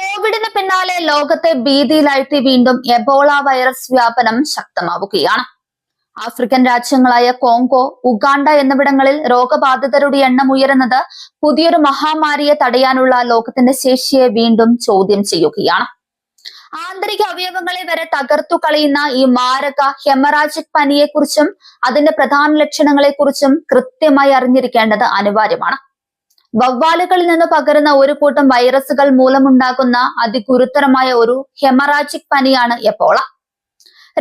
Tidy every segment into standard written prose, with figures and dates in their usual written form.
കോവിഡിന് പിന്നാലെ ലോകത്തെ ഭീതിയിലാഴ്ത്തി വീണ്ടും എബോള വൈറസ് വ്യാപനം ശക്തമാവുകയാണ്. ആഫ്രിക്കൻ രാജ്യങ്ങളായ കോങ്കോ, ഉഗാണ്ട എന്നിവിടങ്ങളിൽ രോഗബാധിതരുടെ എണ്ണം ഉയരുന്നത് പുതിയൊരു മഹാമാരിയെ തടയാനുള്ള ലോകത്തിന്റെ ശേഷിയെ വീണ്ടും ചോദ്യം ചെയ്യുകയാണ്. ആന്തരിക അവയവങ്ങളെ വരെ തകർത്തു കളയുന്ന ഈ മാരക ഹെമറാജിക് പനിയെക്കുറിച്ചും അതിന്റെ പ്രധാന ലക്ഷണങ്ങളെക്കുറിച്ചും കൃത്യമായി അറിഞ്ഞിരിക്കേണ്ടത് അനിവാര്യമാണ്. വവ്വാലുകളിൽ നിന്ന് പകരുന്ന ഒരു കൂട്ടം വൈറസുകൾ മൂലമുണ്ടാകുന്ന അതിഗുരുതരമായ ഒരു ഹെമറാജിക് പനിയാണ് എബോള.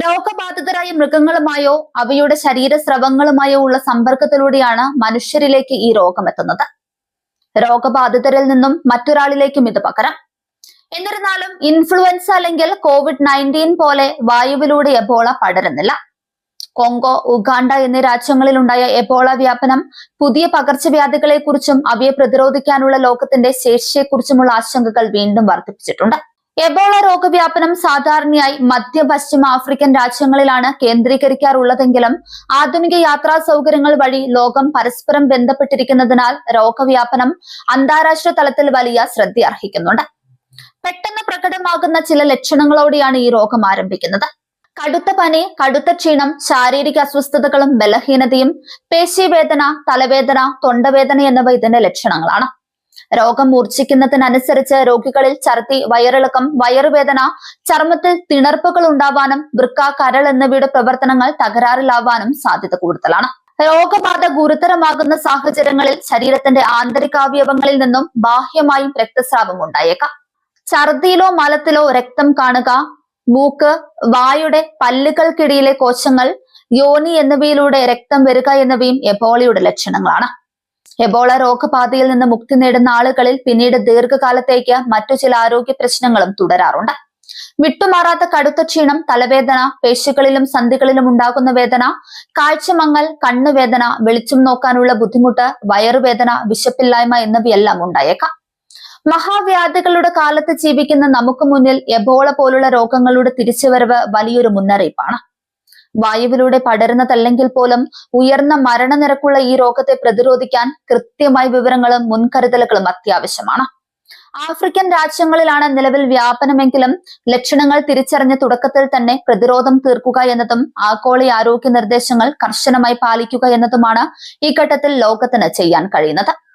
രോഗബാധിതരായ മൃഗങ്ങളുമായോ അവയുടെ ശരീരസ്രവങ്ങളുമായോ ഉള്ള സമ്പർക്കത്തിലൂടെയാണ് മനുഷ്യരിലേക്ക് ഈ രോഗം എത്തുന്നത്. രോഗബാധിതരിൽ നിന്നും മറ്റൊരാളിലേക്കും ഇത് പകരാം. എന്നിരുന്നാലും ഇൻഫ്ലുവൻസ അല്ലെങ്കിൽ COVID-19 പോലെ വായുവിലൂടെ എബോള പടരുന്നില്ല. കോങ്കോ, ഉഗാണ്ട എന്നീ രാജ്യങ്ങളിലുണ്ടായ എബോള വ്യാപനം പുതിയ പകർച്ചവ്യാധികളെക്കുറിച്ചും അവയെ പ്രതിരോധിക്കാനുള്ള ലോകത്തിന്റെ ശേഷിയെക്കുറിച്ചുമുള്ള ആശങ്കകൾ വീണ്ടും വർദ്ധിപ്പിച്ചിട്ടുണ്ട്. എബോള രോഗവ്യാപനം സാധാരണയായി മധ്യ പശ്ചിമ ആഫ്രിക്കൻ രാജ്യങ്ങളിലാണ് കേന്ദ്രീകരിക്കാറുള്ളതെങ്കിലും ആധുനിക യാത്രാ സൗകര്യങ്ങൾ വഴി ലോകം പരസ്പരം ബന്ധപ്പെട്ടിരിക്കുന്നതിനാൽ രോഗവ്യാപനം അന്താരാഷ്ട്ര തലത്തിൽ വലിയ ശ്രദ്ധ അർഹിക്കുന്നുണ്ട്. പെട്ടെന്ന് പ്രകടമാകുന്ന ചില ലക്ഷണങ്ങളോടെയാണ് ഈ രോഗം ആരംഭിക്കുന്നത്. കടുത്ത പനി, കടുത്ത ക്ഷീണം, ശാരീരിക അസ്വസ്ഥതകളും ബലഹീനതയും, പേശീവേദന, തലവേദന, തൊണ്ടവേദന എന്നിവ ഇതിന്റെ ലക്ഷണങ്ങളാണ്. രോഗം മൂർച്ഛിക്കുന്നതിനനുസരിച്ച് രോഗികളിൽ ഛർദി, വയറിളക്കം, വയറുവേദന, ചർമ്മത്തിൽ തിണർപ്പുകൾ ഉണ്ടാവാനും വൃക്ക, കരൾ എന്നിവയുടെ പ്രവർത്തനങ്ങൾ തകരാറിലാവാനും സാധ്യത കൂടുതലാണ്. രോഗബാധ ഗുരുതരമാകുന്ന സാഹചര്യങ്ങളിൽ ശരീരത്തിന്റെ ആന്തരികാവയവങ്ങളിൽ നിന്നും ബാഹ്യമായും രക്തസ്രാവം ഉണ്ടായേക്കാം. ഛർദിയിലോ മലത്തിലോ രക്തം കാണുക, മൂക്ക്, വായുടെ പല്ലുകൾക്കിടയിലെ കോശങ്ങൾ, യോനി എന്നിവയിലൂടെ രക്തം വരിക എന്നിവയും എബോളയുടെ ലക്ഷണങ്ങളാണ്. എബോള രോഗബാധയിൽ നിന്ന് മുക്തി നേടുന്ന ആളുകളിൽ പിന്നീട് ദീർഘകാലത്തേക്ക് മറ്റു ചില ആരോഗ്യ പ്രശ്നങ്ങളും തുടരാറുണ്ട്. വിട്ടുമാറാത്ത കടുത്ത ക്ഷീണം, തലവേദന, പേശികളിലും സന്ധികളിലും ഉണ്ടാകുന്ന വേദന, കാഴ്ചമങ്ങൽ, കണ്ണുവേദന, വെളിച്ചം നോക്കാനുള്ള ബുദ്ധിമുട്ട്, വയറുവേദന, വിശപ്പില്ലായ്മ എന്നിവയെല്ലാം ഉണ്ടായേക്കാം. മഹാവ്യാധികളുടെ കാലത്ത് ജീവിക്കുന്ന നമുക്ക് മുന്നിൽ എബോള പോലുള്ള രോഗങ്ങളുടെ തിരിച്ചുവരവ് വലിയൊരു മുന്നറിയിപ്പാണ്. വായുവിലൂടെ പടരുന്നതല്ലെങ്കിൽ പോലും ഉയർന്ന മരണനിരക്കുള്ള ഈ രോഗത്തെ പ്രതിരോധിക്കാൻ കൃത്യമായ വിവരങ്ങളും മുൻകരുതലുകളും അത്യാവശ്യമാണ്. ആഫ്രിക്കൻ രാജ്യങ്ങളിലാണ് നിലവിൽ വ്യാപനമെങ്കിലും ലക്ഷണങ്ങൾ തിരിച്ചറിഞ്ഞ തുടക്കത്തിൽ തന്നെ പ്രതിരോധം തീർക്കുക എന്നതും ആഗോള ആരോഗ്യ നിർദ്ദേശങ്ങൾ കർശനമായി പാലിക്കുക എന്നതുമാണ് ഈ ഘട്ടത്തിൽ ലോകത്തിന് ചെയ്യാൻ കഴിയുന്നത്.